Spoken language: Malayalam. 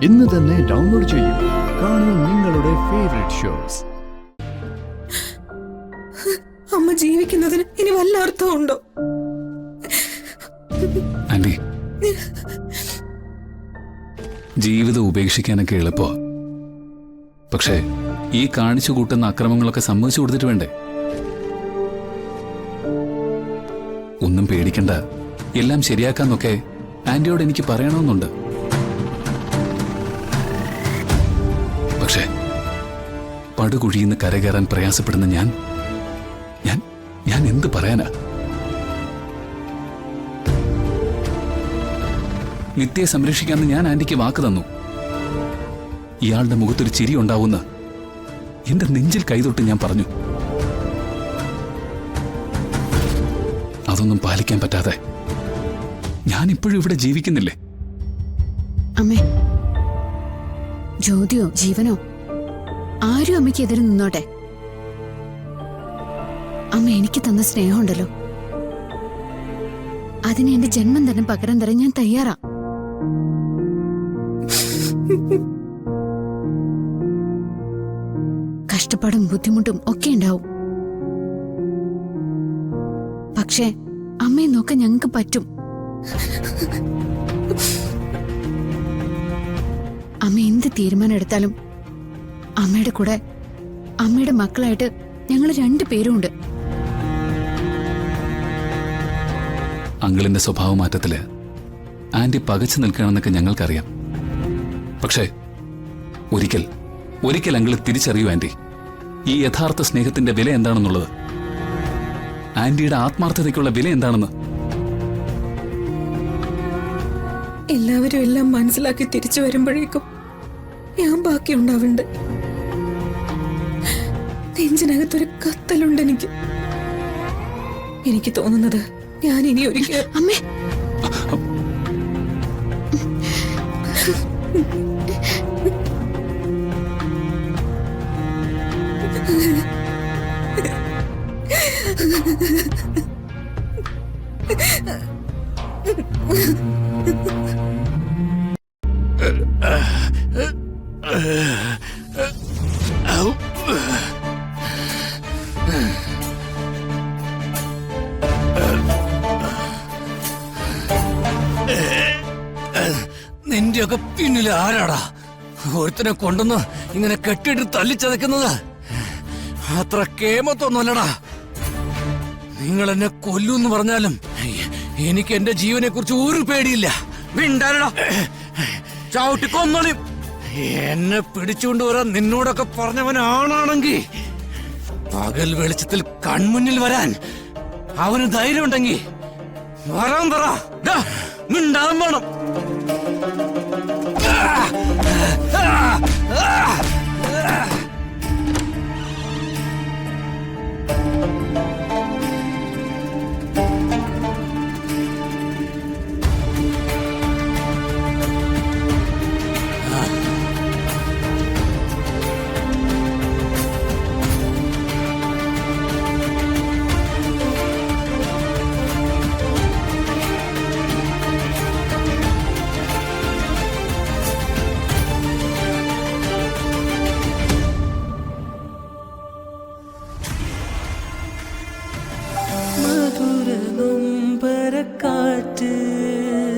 ഇന്ന് തന്നെ ഡൗൺലോഡ് ചെയ്യൂ. കാണൂ നിങ്ങളുടെ ഫേവറേറ്റ് ഷോസ്. അമ്മ ജീവിക്കുന്നതിന് ഇനി വല്ല അർത്ഥമുണ്ടോ? ആന്റി, ജീവിതം ഉപേക്ഷിക്കാനൊക്കെ എളുപ്പോ. പക്ഷേ ഈ കാണിച്ചു കൂട്ടുന്ന അക്രമങ്ങളൊക്കെ സമ്മതിച്ചു കൊടുത്തിട്ട് വേണ്ടേ? ഒന്നും പേടിക്കണ്ട, എല്ലാം ശരിയാക്കാന്നൊക്കെ ആന്റിയോട് എനിക്ക് പറയണമെന്നുണ്ട്. പക്ഷേ പടുകുഴിയിൽ നിന്ന് കരകയറാൻ പ്രയാസപ്പെടുന്ന ഞാൻ എന്ത് പറയാനാ? നിത്യയെ സംരക്ഷിക്കാമെന്ന് ഞാൻ ആന്റിക്ക് വാക്ക് തന്നു. ഇയാളുടെ മുഖത്തൊരു ചിരി ഉണ്ടാവുന്ന എന്റെ നെഞ്ചിൽ കൈതൊട്ട് ഞാൻ പറഞ്ഞു. അതൊന്നും പാലിക്കാൻ പറ്റാതെ ഞാൻ ഇപ്പോഴും ഇവിടെ ജീവിക്കുന്നില്ലേ? അമ്മേ, ജ്യോതിയോ ജീവനോ ആരും അമ്മയ്ക്ക് എതിരെ നിന്നോട്ടെ. അമ്മ എനിക്ക് തന്ന സ്നേഹമുണ്ടല്ലോ, അതിന് എന്റെ ജന്മം തന്നെ പകരം തരാൻ ഞാൻ തയ്യാറാ. കഷ്ടപ്പാടും ബുദ്ധിമുട്ടും ഒക്കെ ഉണ്ടാവും. പക്ഷേ അമ്മയെ നോക്കാൻ ഞങ്ങൾക്ക് പറ്റും. അമ്മ എന്ത് തീരുമാനം എടുത്താലും അമ്മയുടെ കൂടെ അമ്മയുടെ മക്കളായിട്ട് ഞങ്ങൾ 2 പേരും ഉണ്ട്. അങ്കിളിന്റെ സ്വഭാവമാറ്റത്തില് ആന്റി പകച്ചു നിൽക്കണമെന്നൊക്കെ ഞങ്ങൾക്കറിയാം. പക്ഷേ ഒരിക്കൽ അങ്കിള് തിരിച്ചറിയൂ ആന്റി, ഈ യഥാർത്ഥ സ്നേഹത്തിന്റെ വില എന്താണെന്നുള്ളത്, ആന്റിയുടെ ആത്മാർത്ഥതയ്ക്കുള്ള വില എന്താണെന്ന്. എല്ലാവരും എല്ലാം മനസ്സിലാക്കി തിരിച്ചു വരുമ്പോഴേക്കും ഞാൻ ബാക്കിയുണ്ടാവുന്നുണ്ട്. നെഞ്ചിനകത്തൊരു കത്തലുണ്ട് എനിക്ക് തോന്നുന്നത് ഞാൻ ഇനി ഒരിക്കൽ അമ്മേ, നിന്റെയൊക്കെ പിന്നിൽ ആരാടാ ഒരുത്തനെ കൊണ്ടുവന്ന് ഇങ്ങനെ കെട്ടിയിട്ട് തല്ലിച്ചതയ്ക്കുന്നത്? അത്ര കേമത്തൊന്നുമല്ലടാ. നിങ്ങൾ എന്നെ കൊല്ലൂന്ന് പറഞ്ഞാലും എനിക്ക് എന്റെ ജീവനെ കുറിച്ച് ഒരു പേടിയില്ല. ചവിട്ടിക്കൊന്നോളി. എന്നെ പിടിച്ചുകൊണ്ടുവരാൻ നിന്നോടൊക്കെ പറഞ്ഞവനാണെങ്കിൽ പകൽ വെളിച്ചത്തിൽ കൺമുന്നിൽ വരാൻ അവന് ധൈര്യം ഉണ്ടെങ്കിൽ വരാൻ പറ. മിണ്ടാൻ വേണം.